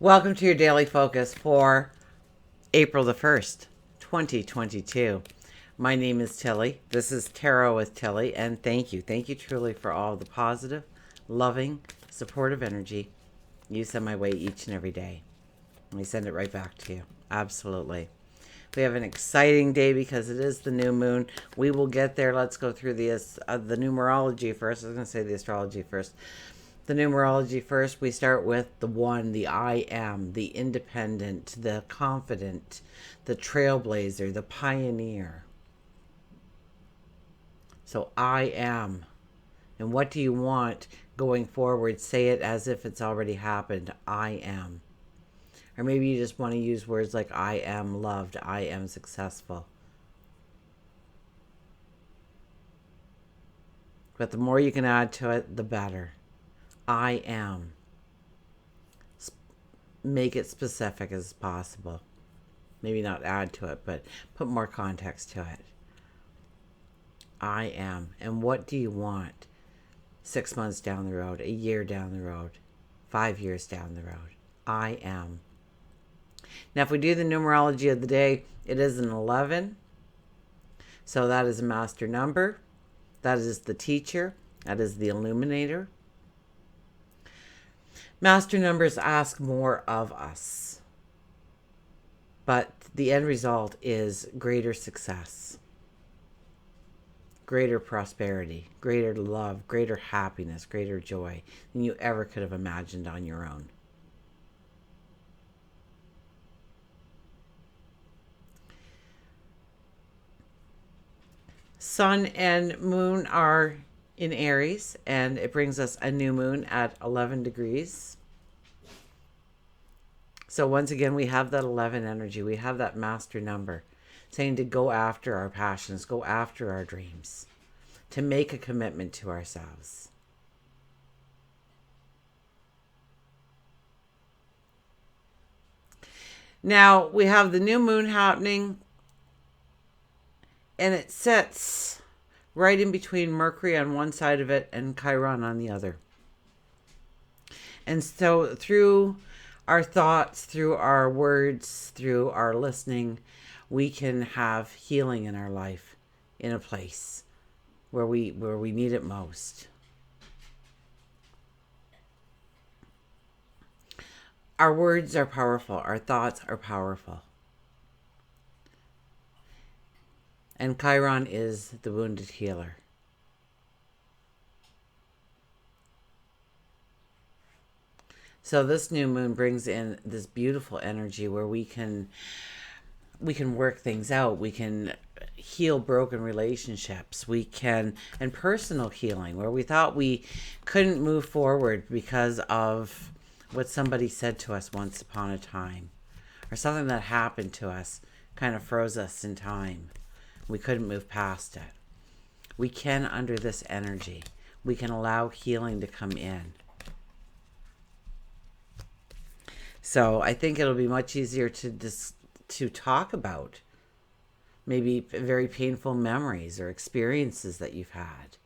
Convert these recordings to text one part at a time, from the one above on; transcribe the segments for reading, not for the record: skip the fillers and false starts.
Welcome to your daily focus for April the 1st, 2022. My name is Tilly. This is Tarot with Tilly, and thank you. Thank you truly for all the positive, loving, supportive energy you send my way each and every day. I send it right back to you. Absolutely. We have an exciting day because it is the new moon. We will get there. Let's go through the numerology first. I was going to say the astrology first. The numerology first. We start with the one, the I am, the independent, the confident, the trailblazer, the pioneer. So I am. And what do you want going forward? Say it as if it's already happened. I am. Or maybe you just want to use words like I am loved, I am successful. But the more you can add to it, the better. I am. Make it specific as possible. Maybe not add to it, but put more context to it. I am. And what do you want 6 months down the road, a year down the road, 5 years down the road? I am. Now, if we do the numerology of the day, it is an 11. So that is a master number. That is the teacher. That is the illuminator. Master numbers ask more of us. But the end result is greater success, greater prosperity, greater love, greater happiness, greater joy than you ever could have imagined on your own. Sun and moon are in Aries, and it brings us a new moon at 11 degrees. So once again, we have that 11 energy. We have that master number saying to go after our passions, go after our dreams, to make a commitment to ourselves. Now, we have the new moon happening, and it sits right in between Mercury on one side of it and Chiron on the other. And so through our thoughts, through our words, through our listening, we can have healing in our life in a place where we need it most. Our words are powerful. Our thoughts are powerful. And Chiron is the wounded healer. So this new moon brings in this beautiful energy where we can work things out. We can heal broken relationships. We can, and personal healing where we thought we couldn't move forward because of what somebody said to us once upon a time, or something that happened to us kind of froze us in time. We couldn't move past it. We can, under this energy, we can allow healing to come in. So I think it'll be much easier to talk about maybe very painful memories or experiences that you've had,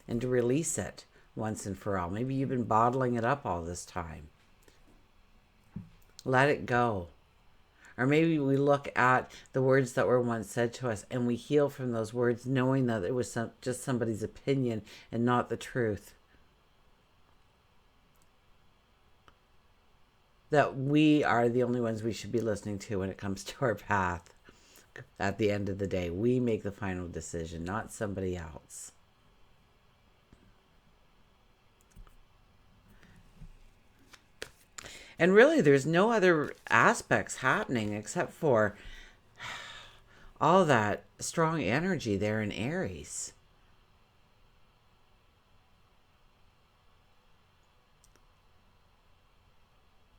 and to release it once and for all. Maybe you've been bottling it up all this time. Let it go. Or maybe we look at the words that were once said to us and we heal from those words, knowing that it was just somebody's opinion and not the truth. That we are the only ones we should be listening to when it comes to our path. At the end of the day, we make the final decision, not somebody else. And really, there's no other aspects happening except for all that strong energy there in Aries.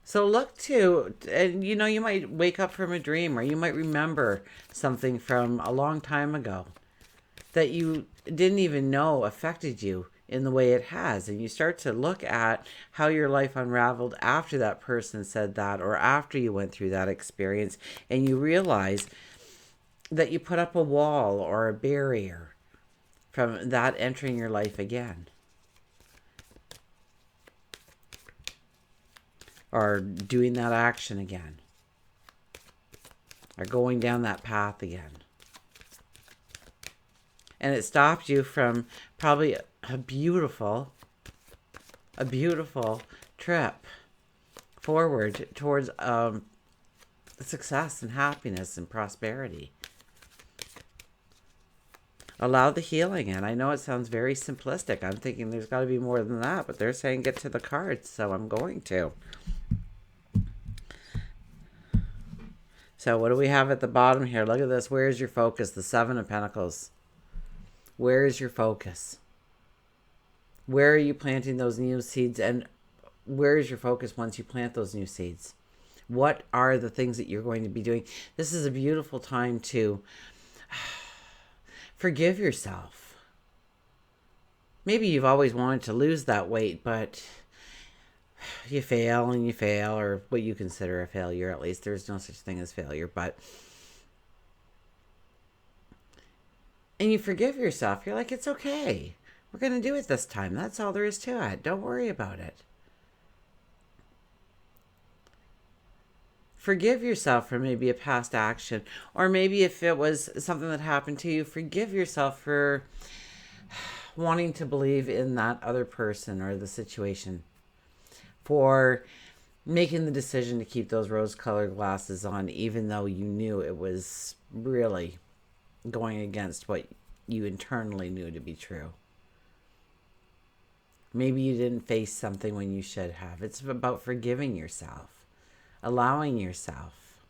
So look to, and you might wake up from a dream, or you might remember something from a long time ago that you didn't even know affected you in the way it has. And you start to look at how your life unraveled after that person said that, or after you went through that experience, and you realize that you put up a wall or a barrier from that entering your life again. or doing that action again, or going down that path again. And it stopped you from probably a beautiful trip forward towards success and happiness and prosperity. Allow the healing in. I know it sounds very simplistic. I'm thinking there's got to be more than that, but they're saying get to the cards, so I'm going to. So what do we have at the bottom here? Look at this. Where is your focus? The Seven of Pentacles. Where is your focus? Where are you planting those new seeds? And where is your focus once you plant those new seeds? What are the things that you're going to be doing? This is a beautiful time to forgive yourself. Maybe you've always wanted to lose that weight, but you fail and you fail, or what you consider a failure. At least there's no such thing as failure, and you forgive yourself. You're like, it's okay. We're going to do it this time. That's all there is to it. Don't worry about it. Forgive yourself for maybe a past action, or maybe if it was something that happened to you, forgive yourself for wanting to believe in that other person or the situation, for making the decision to keep those rose-colored glasses on, even though you knew it was really going against what you internally knew to be true. Maybe you didn't face something when you should have. It's about forgiving yourself, allowing yourself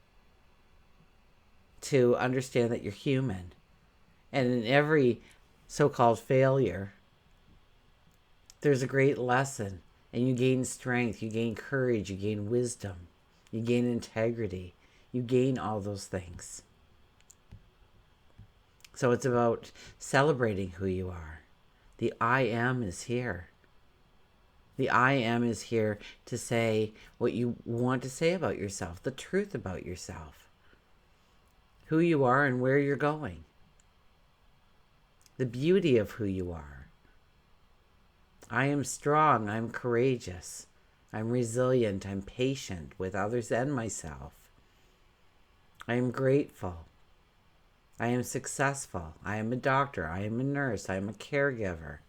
to understand that you're human. And in every so-called failure, there's a great lesson. And you gain strength, you gain courage, you gain wisdom, you gain integrity, you gain all those things. So it's about celebrating who you are. The I am is here. The I am is here to say what you want to say about yourself, the truth about yourself, who you are and where you're going, the beauty of who you are. I am strong, I'm courageous, I'm resilient, I'm patient with others and myself. I am grateful. I am successful. I am a doctor. I am a nurse. I am a caregiver.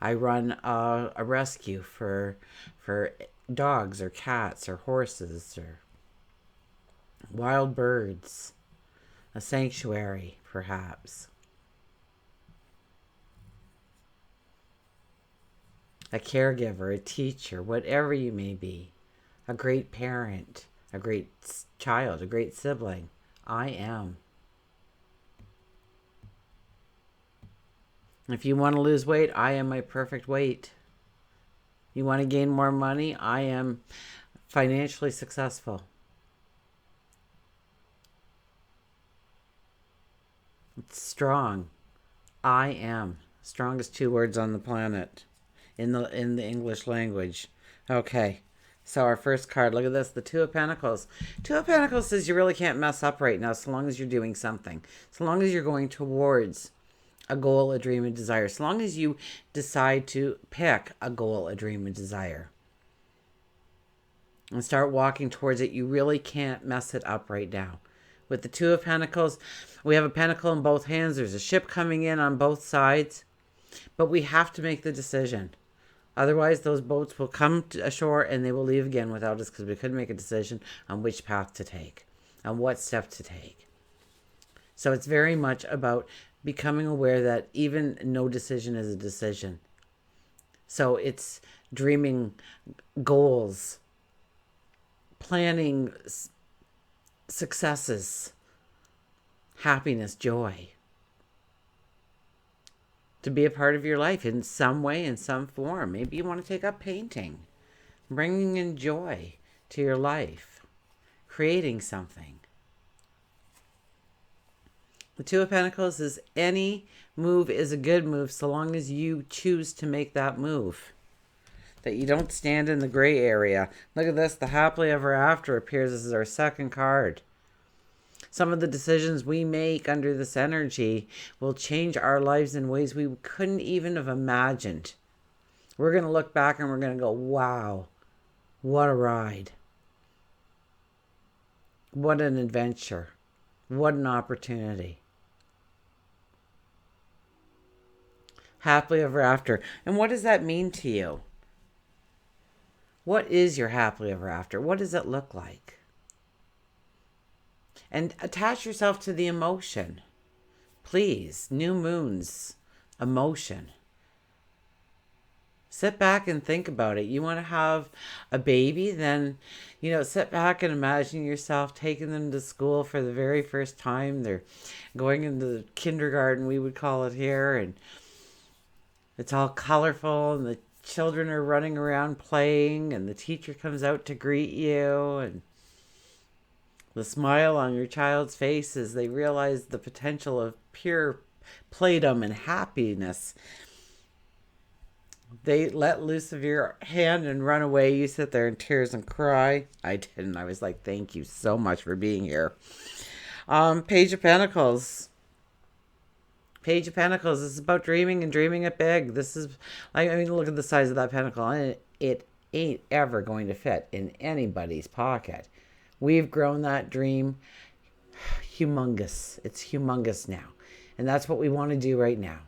I run a rescue for dogs or cats or horses or wild birds, a sanctuary perhaps, a caregiver, a teacher, whatever you may be, a great parent, a great child, a great sibling. I am. If you want to lose weight, I am my perfect weight. You want to gain more money, I am financially successful. It's strong. I am. Strongest two words on the planet in the English language. Okay. So our first card, look at this, the Two of Pentacles. Two of Pentacles says you really can't mess up right now so long as you're doing something. So long as you're going towards a goal, a dream, a desire. So long as you decide to pick a goal, a dream, a desire, and start walking towards it, you really can't mess it up right now. With the Two of Pentacles, we have a pentacle in both hands. There's a ship coming in on both sides. But we have to make the decision. Otherwise, those boats will come to ashore and they will leave again without us because we couldn't make a decision on which path to take, on what step to take. So it's very much about becoming aware that even no decision is a decision. So it's dreaming goals, planning successes, happiness, joy, to be a part of your life in some way, in some form. Maybe you want to take up painting, bringing in joy to your life, creating something. The Two of Pentacles is any move is a good move so long as you choose to make that move. That you don't stand in the gray area. Look at this. The Happily Ever After appears as our second card. Some of the decisions we make under this energy will change our lives in ways we couldn't even have imagined. We're going to look back and we're going to go, wow, What a ride. What an adventure. What an opportunity. Happily ever after. And what does that mean to you? What is your happily ever after? What does it look like? And attach yourself to the emotion. Please, new moons, emotion. Sit back and think about it. You want to have a baby? Then, sit back and imagine yourself taking them to school for the very first time. They're going into the kindergarten, we would call it here, and it's all colorful, and the children are running around playing, and the teacher comes out to greet you, and the smile on your child's face as they realize the potential of pure playdom and happiness. They let loose of your hand and run away. You sit there in tears and cry. I didn't. I was like, thank you so much for being here. Page of Pentacles. Page of Pentacles. This is about dreaming and dreaming it big. This is, look at the size of that pentacle. And it ain't ever going to fit in anybody's pocket. We've grown that dream humongous. It's humongous now. And that's what we want to do right now.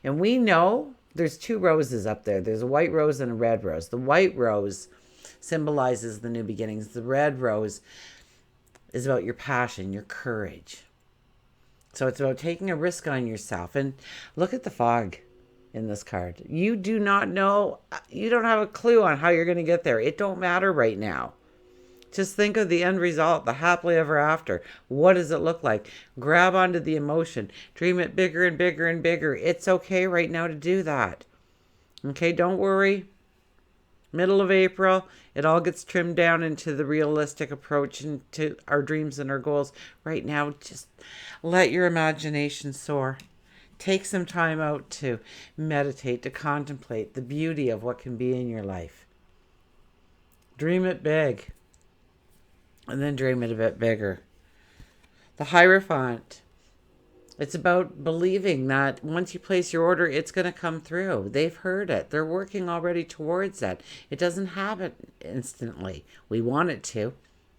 And we know there's two roses up there. There's a white rose and a red rose. The white rose symbolizes the new beginnings. The red rose is about your passion, your courage. So it's about taking a risk on yourself. And look at the fog in this card. You do not know, you don't have a clue on how you're going to get there. It don't matter right now. Just think of the end result, the happily ever after. What does it look like? Grab onto the emotion. Dream it bigger and bigger and bigger. It's okay right now to do that. Okay, don't worry. Middle of April, it all gets trimmed down into the realistic approach into our dreams and our goals. Right now, just let your imagination soar. Take some time out to meditate, to contemplate the beauty of what can be in your life. Dream it big. And then dream it a bit bigger. The Hierophant. It's about believing that once you place your order, it's going to come through. They've heard it. They're working already towards that. It doesn't happen instantly. We want it to,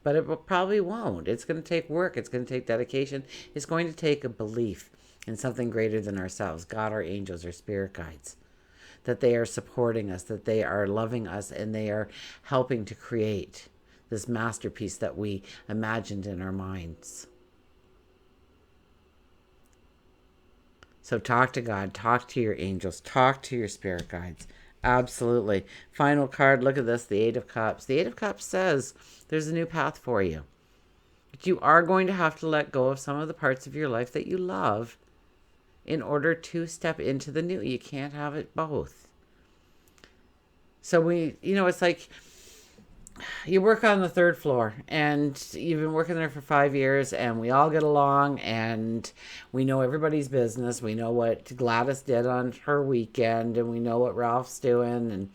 but it probably won't. It's going to take work. It's going to take dedication. It's going to take a belief in something greater than ourselves. God, our angels, our spirit guides. That they are supporting us, that they are loving us, and they are helping to create this masterpiece that we imagined in our minds. So talk to God, talk to your angels, talk to your spirit guides. Absolutely. Final card, look at this, the Eight of Cups. The Eight of Cups says there's a new path for you. But you are going to have to let go of some of the parts of your life that you love in order to step into the new. You can't have it both. So it's like, you work on the third floor and you've been working there for 5 years and we all get along and we know everybody's business. We know what Gladys did on her weekend and we know what Ralph's doing and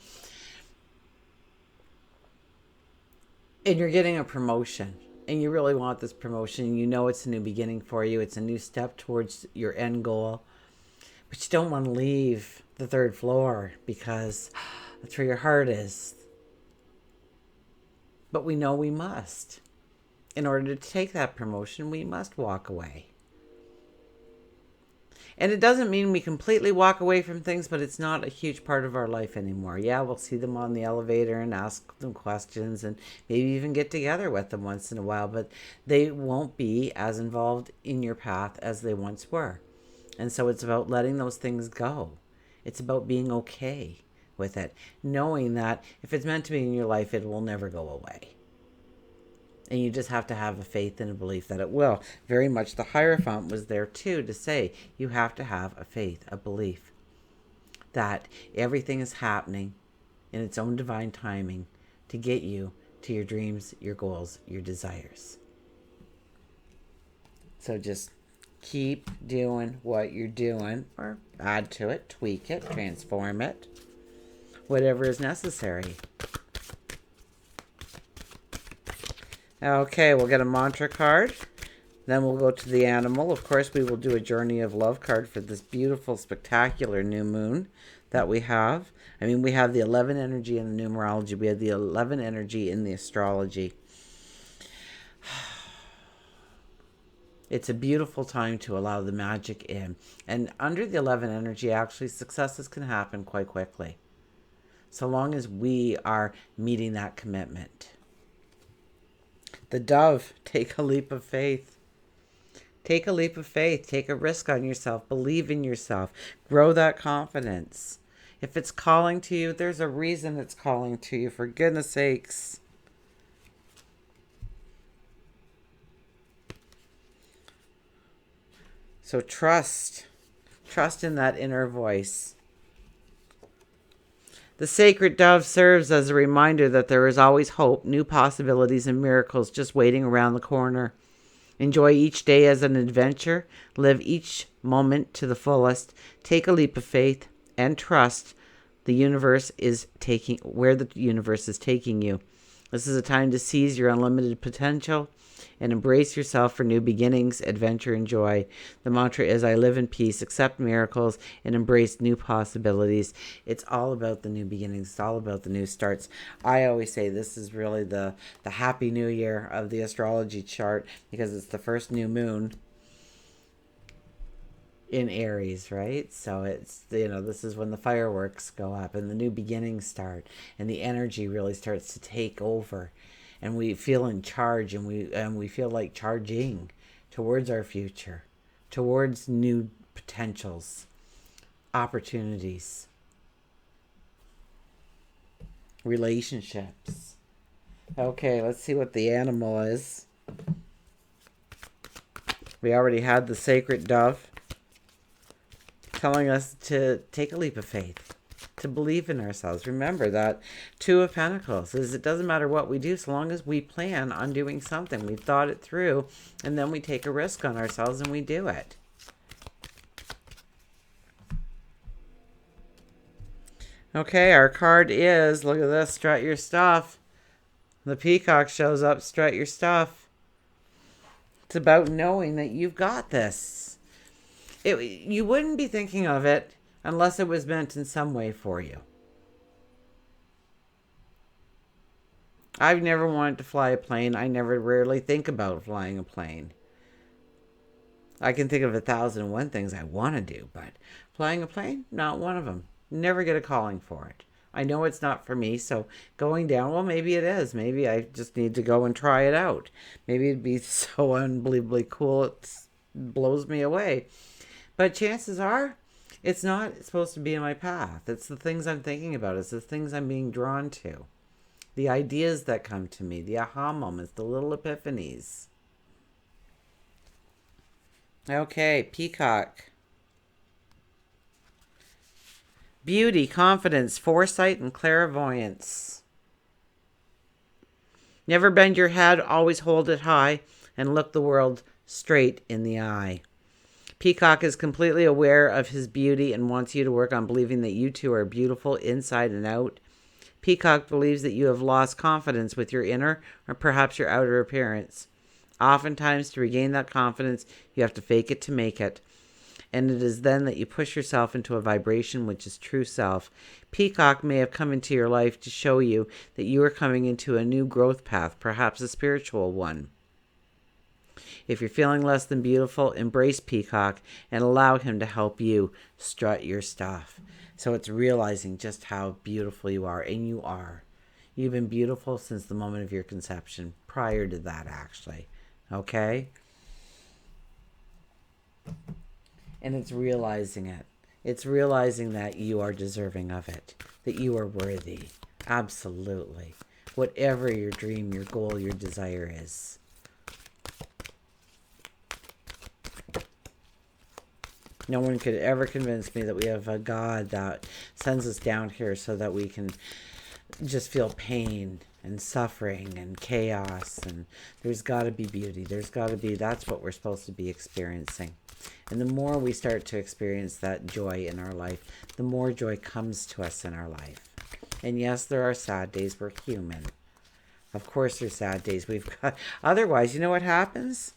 you're getting a promotion and you really want this promotion. You know it's a new beginning for you. It's a new step towards your end goal. But you don't want to leave the third floor because that's where your heart is. But we know we must. In order to take that promotion, we must walk away. And it doesn't mean we completely walk away from things, but it's not a huge part of our life anymore. Yeah, we'll see them on the elevator and ask them questions and maybe even get together with them once in a while, but they won't be as involved in your path as they once were. And so it's about letting those things go. It's about being okay with it, knowing that if it's meant to be in your life, it will never go away. And you just have to have a faith and a belief that it will. Very much the Hierophant was there too to say you have to have a faith, a belief that everything is happening in its own divine timing to get you to your dreams, your goals, your desires. So just keep doing what you're doing, or add to it, tweak it, transform it. Whatever is necessary. Okay, we'll get a mantra card. Then we'll go to the animal. Of course, we will do a Journey of Love card for this beautiful, spectacular new moon that we have. I mean, we have the 11 energy in the numerology. We have the 11 energy in the astrology. It's a beautiful time to allow the magic in. And under the 11 energy, actually, successes can happen quite quickly, so long as we are meeting that commitment. The dove, take a leap of faith. Take a leap of faith. Take a risk on yourself. Believe in yourself. Grow that confidence. If it's calling to you, there's a reason it's calling to you, for goodness sakes. So trust. Trust in that inner voice. The sacred dove serves as a reminder that there is always hope, new possibilities, and miracles just waiting around the corner. Enjoy each day as an adventure. Live each moment to the fullest. Take a leap of faith and trust the universe is taking where the universe is taking you. This is a time to seize your unlimited potential and embrace yourself for new beginnings, adventure, and joy. The mantra is, I live in peace, accept miracles, and embrace new possibilities. It's all about the new beginnings. It's all about the new starts. I always say this is really the happy new year of the astrology chart, because it's the first new moon in Aries, right? So it's, this is when the fireworks go up and the new beginnings start, and the energy really starts to take over, and we feel in charge, and we feel like charging towards our future, towards new potentials, opportunities, relationships. Okay, let's see what the animal is. We already had the sacred dove telling us to take a leap of faith, to believe in ourselves. Remember that Two of Pentacles is, it doesn't matter what we do, so long as we plan on doing something. We've thought it through, and then we take a risk on ourselves and we do it. Okay, our card is, look at this, strut your stuff. The peacock shows up, strut your stuff. It's about knowing that you've got this. You wouldn't be thinking of it unless it was meant in some way for you. I've never wanted to fly a plane. I rarely think about flying a plane. I can think of 1,001 things I want to do, but flying a plane, not one of them. Never get a calling for it. I know it's not for me, so going down, well, maybe it is. Maybe I just need to go and try it out. Maybe it'd be so unbelievably cool it blows me away. But chances are, it's not supposed to be in my path. It's the things I'm thinking about. It's the things I'm being drawn to. The ideas that come to me, the aha moments, the little epiphanies. Okay, peacock. Beauty, confidence, foresight, and clairvoyance. Never bend your head, always hold it high, and look the world straight in the eye. Peacock is completely aware of his beauty and wants you to work on believing that you too are beautiful inside and out. Peacock believes that you have lost confidence with your inner or perhaps your outer appearance. Oftentimes, to regain that confidence, you have to fake it to make it. And it is then that you push yourself into a vibration which is true self. Peacock may have come into your life to show you that you are coming into a new growth path, perhaps a spiritual one. If you're feeling less than beautiful, embrace Peacock and allow him to help you strut your stuff. So it's realizing just how beautiful you are, and you are. You've been beautiful since the moment of your conception, prior to that, actually. Okay? And it's realizing it. It's realizing that you are deserving of it, that you are worthy. Absolutely. Whatever your dream, your goal, your desire is. No one could ever convince me that we have a God that sends us down here so that we can just feel pain and suffering and chaos. And there's got to be beauty. There's got to be, that's what we're supposed to be experiencing. And the more we start to experience that joy in our life, the more joy comes to us in our life. And yes, there are sad days. We're human. Of course there's sad days. We've got, otherwise, you know what happens?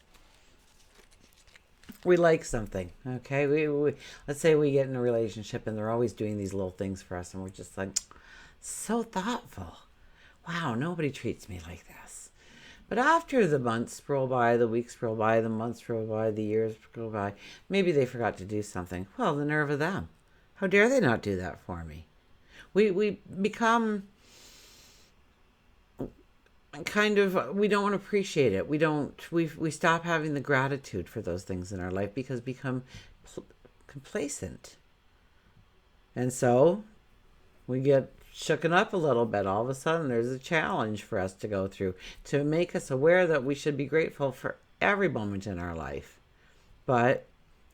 We like something, okay? We let's say we get in a relationship and they're always doing these little things for us, and we're just like, so thoughtful. Wow, nobody treats me like this. But after the months roll by, the weeks roll by, the months roll by, the years go by, maybe they forgot to do something. Well, the nerve of them. How dare they not do that for me? We become kind of, we don't appreciate it. We stop having the gratitude for those things in our life because become complacent. And so we get shooken up a little bit. All of a sudden there's a challenge for us to go through to make us aware that we should be grateful for every moment in our life. But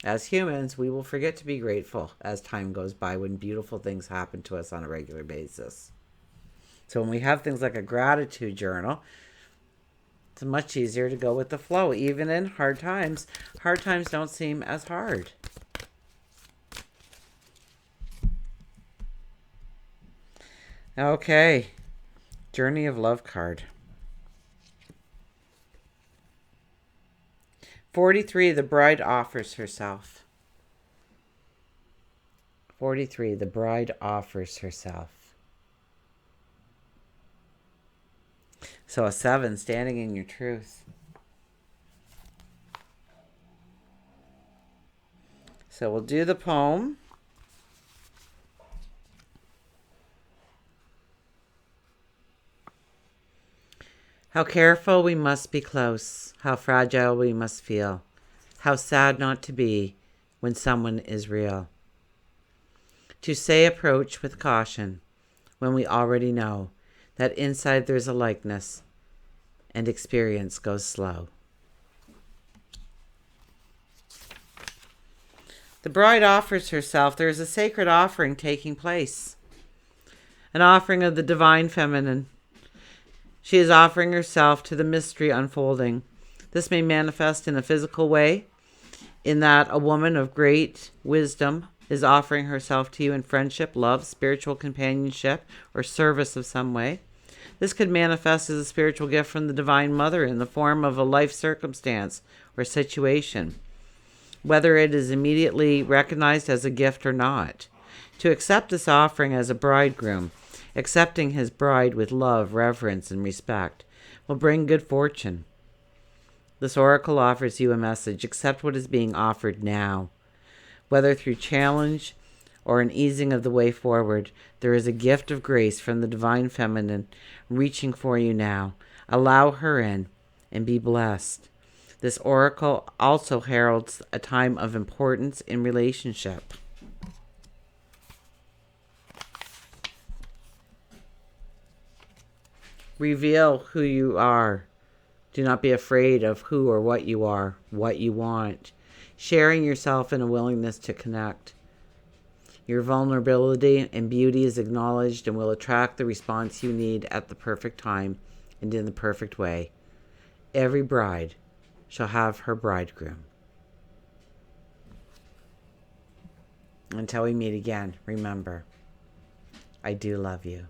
as humans, we will forget to be grateful as time goes by when beautiful things happen to us on a regular basis. So when we have things like a gratitude journal, it's much easier to go with the flow. Even in hard times don't seem as hard. Okay, Journey of Love card. 43, the bride offers herself. 43, the bride offers herself. So a 7, standing in your truth. So we'll do the poem. How careful we must be close, how fragile we must feel, how sad not to be when someone is real. To say approach with caution when we already know that inside there's a likeness and experience goes slow. The bride offers herself. There is a sacred offering taking place, an offering of the divine feminine. She is offering herself to the mystery unfolding. This may manifest in a physical way, in that a woman of great wisdom is offering herself to you in friendship, love, spiritual companionship, or service of some way. This could manifest as a spiritual gift from the Divine Mother in the form of a life circumstance or situation, whether it is immediately recognized as a gift or not. To accept this offering as a bridegroom, accepting his bride with love, reverence, and respect, will bring good fortune. This oracle offers you a message. Accept what is being offered now. Whether through challenge or an easing of the way forward, there is a gift of grace from the divine feminine reaching for you now. Allow her in and be blessed. This oracle also heralds a time of importance in relationship. Reveal who you are. Do not be afraid of who or what you are, what you want. Sharing yourself in a willingness to connect. Your vulnerability and beauty is acknowledged and will attract the response you need at the perfect time and in the perfect way. Every bride shall have her bridegroom. Until we meet again, remember, I do love you.